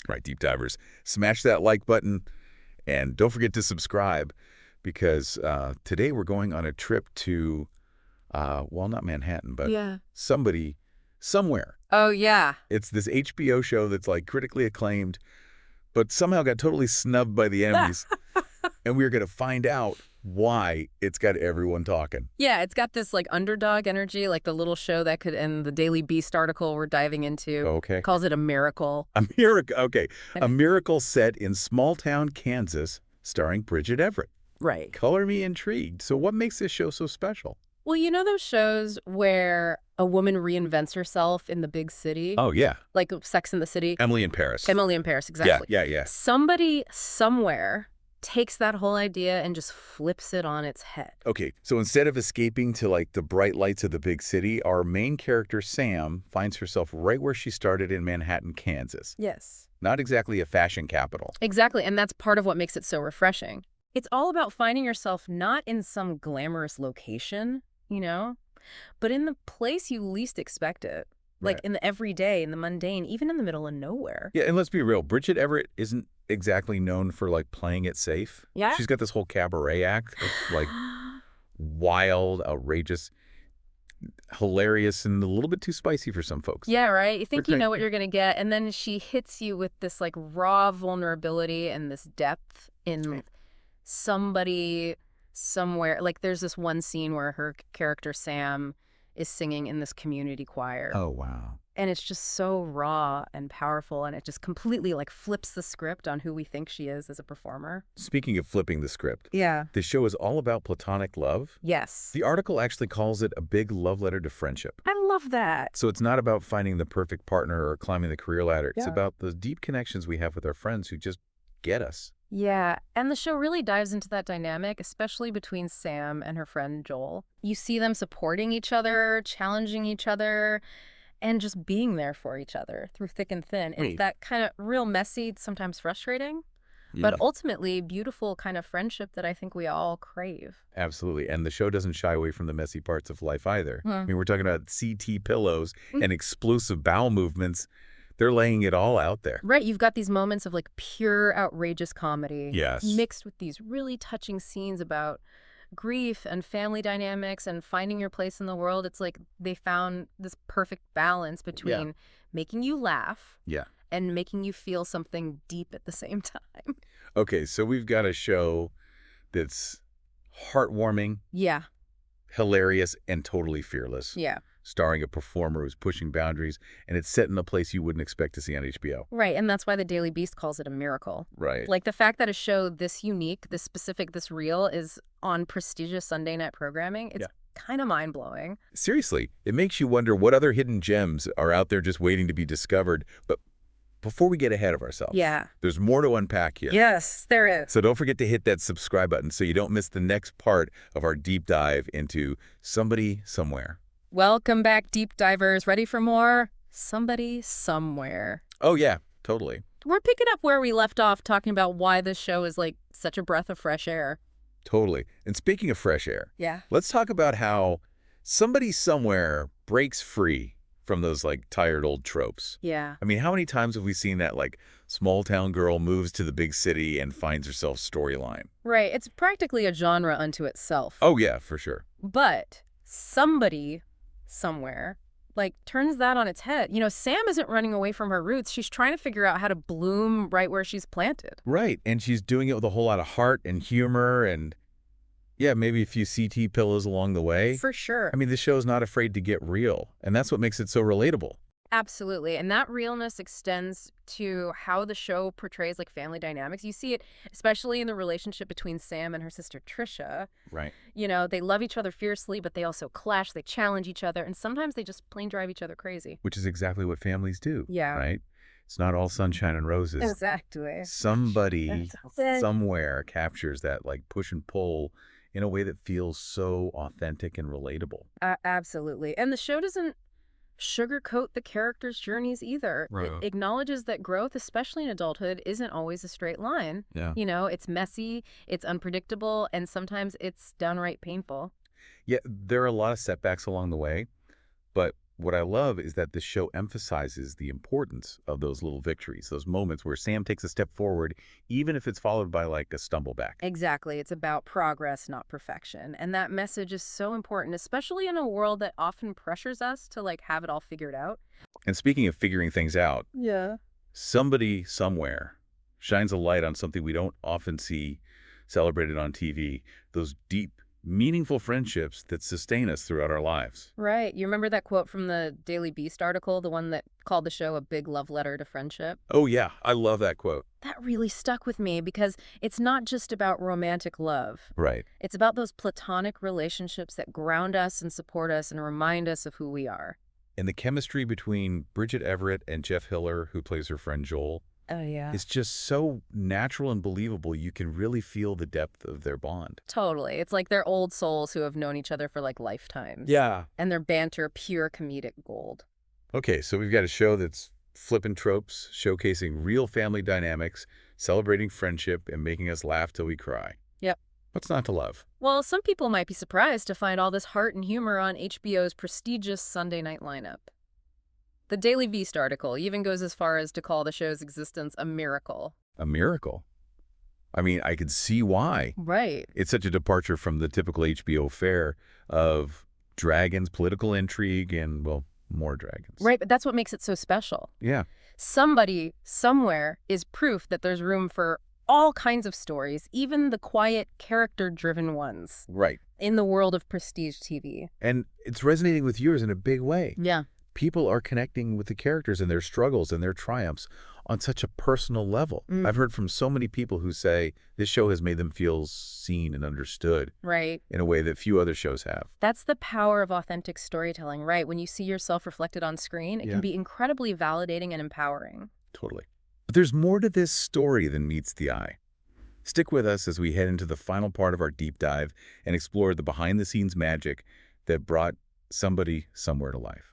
Right, deep divers. Smash that like button and don't forget to subscribe because today we're going on a trip to, well, not Manhattan, but somebody, somewhere. Oh, yeah. It's this HBO show that's like critically acclaimed, but somehow got totally snubbed by the Emmys. And we're going to find out why it's got everyone talking. Yeah, it's got this like underdog energy, like the little show that could end the Daily Beast article we're diving into. Okay. Calls it a miracle. A miracle. Okay. A miracle set in small-town Kansas starring Bridget Everett. Right. Color me intrigued. So what makes this show so special? Well, you know those shows where a woman reinvents herself in the big city? Oh, yeah. Like Sex and the City? Emily in Paris. Emily in Paris, exactly. Yeah. Somebody somewhere takes that whole idea and just flips it on its head. Okay, so instead of escaping to like the bright lights of the big city, our main character, Sam, finds herself right where she started in Manhattan, Kansas. Yes. Not exactly a fashion capital. Exactly, and that's part of what makes it so refreshing. It's all about finding yourself not in some glamorous location, you know, but in the place you least expect it. Like in the everyday, in the mundane, even in the middle of nowhere. Yeah, and let's be real. Bridget Everett isn't exactly known for like playing it safe. Yeah. She's got this whole cabaret act that's like wild, outrageous, hilarious, and a little bit too spicy for some folks. Yeah, right? You think you know what you're going to get, and then she hits you with this like raw vulnerability and this depth in somebody somewhere. Like there's this one scene where her character Sam is singing in this community choir. Oh, wow. And it's just so raw and powerful, and it just completely like flips the script on who we think she is as a performer. Speaking of flipping the script, yeah, the show is all about platonic love. Yes. The article actually calls it a big love letter to friendship. I love that. So it's not about finding the perfect partner or climbing the career ladder. It's about the deep connections we have with our friends who just get us. Yeah, and the show really dives into that dynamic, especially between Sam and her friend Joel. You see them supporting each other, challenging each other, and just being there for each other through thick and thin. It's that kind of real messy, sometimes frustrating, but ultimately beautiful kind of friendship that I think we all crave. Absolutely. And the show doesn't shy away from the messy parts of life either. I mean, we're talking about CT pillows and explosive bowel movements. They're laying it all out there. Right. You've got these moments of like pure outrageous comedy. Yes. Mixed with these really touching scenes about grief and family dynamics and finding your place in the world. It's like they found this perfect balance between making you laugh and making you feel something deep at the same time. Okay, so we've got a show that's heartwarming, hilarious, and totally fearless. Yeah. Starring a performer who's pushing boundaries, and it's set in a place you wouldn't expect to see on HBO. Right, and that's why the Daily Beast calls it a miracle. Right. Like the fact that a show this unique, this specific, this real is on prestigious Sunday night programming, it's kind of mind-blowing. Seriously, it makes you wonder what other hidden gems are out there just waiting to be discovered. But before we get ahead of ourselves, there's more to unpack here. Yes, there is. So don't forget to hit that subscribe button so you don't miss the next part of our deep dive into Somebody Somewhere. Welcome back, deep divers. Ready for more? Somebody Somewhere. Oh, yeah, totally. We're picking up where we left off, talking about why this show is like such a breath of fresh air. Totally. And speaking of fresh air, let's talk about how Somebody Somewhere breaks free from those like tired old tropes. Yeah. I mean, how many times have we seen that like small town girl moves to the big city and finds herself storyline? Right. It's practically a genre unto itself. Oh, yeah, for sure. But Somebody Somewhere like turns that on its head. You know, Sam isn't running away from her roots. She's trying to figure out how to bloom right where she's planted. Right. And she's doing it with a whole lot of heart and humor and, yeah, maybe a few CT pillows along the way. For sure. I mean, the show's not afraid to get real. And that's what makes it so relatable. Absolutely. And that realness extends to how the show portrays like family dynamics. You see it especially in the relationship between Sam and her sister Trisha. Right. You know, they love each other fiercely, but they also clash, they challenge each other, and sometimes they just plain drive each other crazy. Which is exactly what families do. Yeah. Right? It's not all sunshine and roses. Exactly. Somebody somewhere captures that like push and pull in a way that feels so authentic and relatable. Absolutely. And the show doesn't sugarcoat the characters' journeys either. Right. It acknowledges that growth, especially in adulthood, isn't always a straight line. Yeah. You know, it's messy, it's unpredictable, and sometimes it's downright painful. Yeah, there are a lot of setbacks along the way, but What I love is that the show emphasizes the importance of those little victories, those moments where Sam takes a step forward, even if it's followed by like a stumble back. Exactly. It's about progress, not perfection. And that message is so important, especially in a world that often pressures us to like have it all figured out. And speaking of figuring things out, Yeah. somebody somewhere shines a light on something we don't often see celebrated on TV, those deep, meaningful friendships that sustain us throughout our lives. Right. You remember that quote from the Daily Beast article, the one that called the show a big love letter to friendship? Oh yeah, I love that quote. That really stuck with me because it's not just about romantic love. Right. It's about those platonic relationships that ground us and support us and remind us of who we are. And the chemistry between Bridget Everett and Jeff Hiller, who plays her friend Joel, Oh, yeah. is just so natural and believable. You can really feel the depth of their bond. Totally. It's like they're old souls who have known each other for like lifetimes. Yeah. And their banter pure comedic gold. Okay, so we've got a show that's flipping tropes, showcasing real family dynamics, celebrating friendship, and making us laugh till we cry. Yep. What's not to love? Well, some people might be surprised to find all this heart and humor on HBO's prestigious Sunday night lineup. The Daily Beast article even goes as far as to call the show's existence a miracle. A miracle. I mean, I could see why. Right. It's such a departure from the typical HBO fare of dragons, political intrigue, and, well, more dragons. Right, but that's what makes it so special. Yeah. Somebody, somewhere, is proof that there's room for all kinds of stories, even the quiet, character-driven ones, Right. in the world of prestige TV. And it's resonating with viewers in a big way. Yeah. People are connecting with the characters and their struggles and their triumphs on such a personal level. I've heard from so many people who say this show has made them feel seen and understood Right. in a way that few other shows have. That's the power of authentic storytelling, right? When you see yourself reflected on screen, it Yeah. can be incredibly validating and empowering. Totally. But there's more to this story than meets the eye. Stick with us as we head into the final part of our deep dive and explore the behind-the-scenes magic that brought somebody somewhere to life.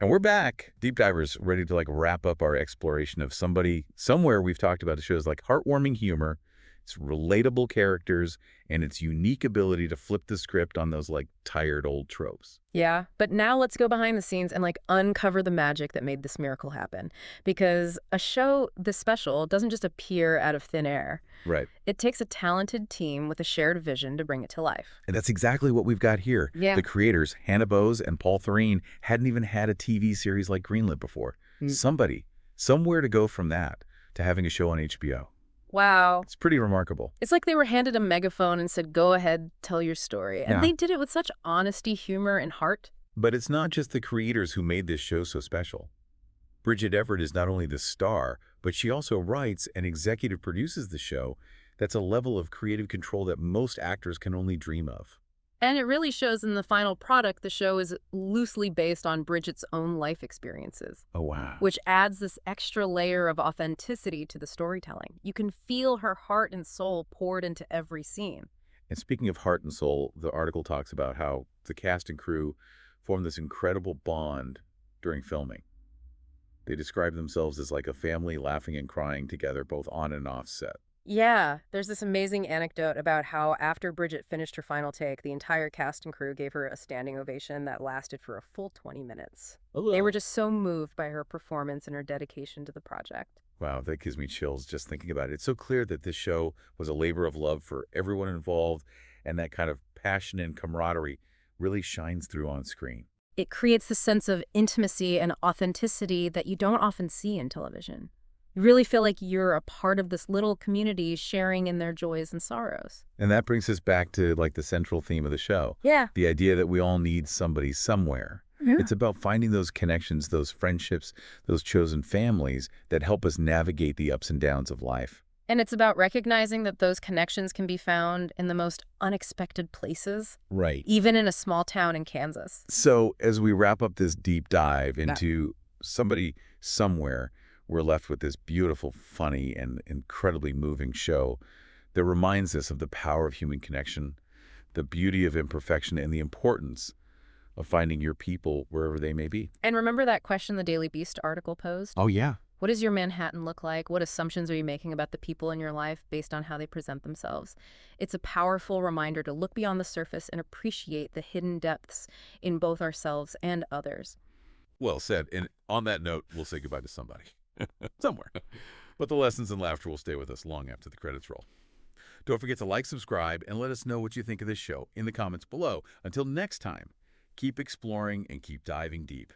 And we're back, deep divers, ready to wrap up our exploration of somebody somewhere. We've talked about the show's heartwarming humor, its relatable characters, and its unique ability to flip the script on those tired old tropes. Yeah, but now let's go behind the scenes and uncover the magic that made this miracle happen. Because a show this special doesn't just appear out of thin air. Right. It takes a talented team with a shared vision to bring it to life. And that's exactly what we've got here. Yeah. The creators, Hannah Bowes and Paul Thurene, hadn't even had a TV series like greenlit before. Somebody, somewhere to go from that to having a show on HBO. Wow. It's pretty remarkable. It's like they were handed a megaphone and said, go ahead, tell your story. And Yeah. they did it with such honesty, humor, and heart. But it's not just the creators who made this show so special. Bridget Everett is not only the star, but she also writes and executive produces the show. That's a level of creative control that most actors can only dream of. And it really shows in the final product. The show is loosely based on Bridget's own life experiences, Oh, wow. which adds this extra layer of authenticity to the storytelling. You can feel her heart and soul poured into every scene. And speaking of heart and soul, the article talks about how the cast and crew formed this incredible bond during filming. They describe themselves as like a family laughing and crying together both on and off set. Yeah, there's this amazing anecdote about how after Bridget finished her final take, the entire cast and crew gave her a standing ovation that lasted for a full 20 minutes. They were just so moved by her performance and her dedication to the project. Wow, that gives me chills just thinking about it. It's so clear that this show was a labor of love for everyone involved, and that kind of passion and camaraderie really shines through on screen. It creates this sense of intimacy and authenticity that you don't often see in television. You really feel like you're a part of this little community sharing in their joys and sorrows. And that brings us back to the central theme of the show. Yeah. The idea that we all need somebody somewhere. Yeah. It's about finding those connections, those friendships, those chosen families that help us navigate the ups and downs of life. And it's about recognizing that those connections can be found in the most unexpected places, Right. even in a small town in Kansas. So as we wrap up this deep dive into somebody somewhere, we're left with this beautiful, funny, and incredibly moving show that reminds us of the power of human connection, the beauty of imperfection, and the importance of finding your people wherever they may be. And remember that question the Daily Beast article posed? Oh, yeah. What does your Manhattan look like? What assumptions are you making about the people in your life based on how they present themselves? It's a powerful reminder to look beyond the surface and appreciate the hidden depths in both ourselves and others. Well said. And on that note, we'll say goodbye to somebody. Somewhere. But the lessons and laughter will stay with us long after the credits roll. Don't forget to like, subscribe, and let us know what you think of this show in the comments below. Until next time, keep exploring and keep diving deep.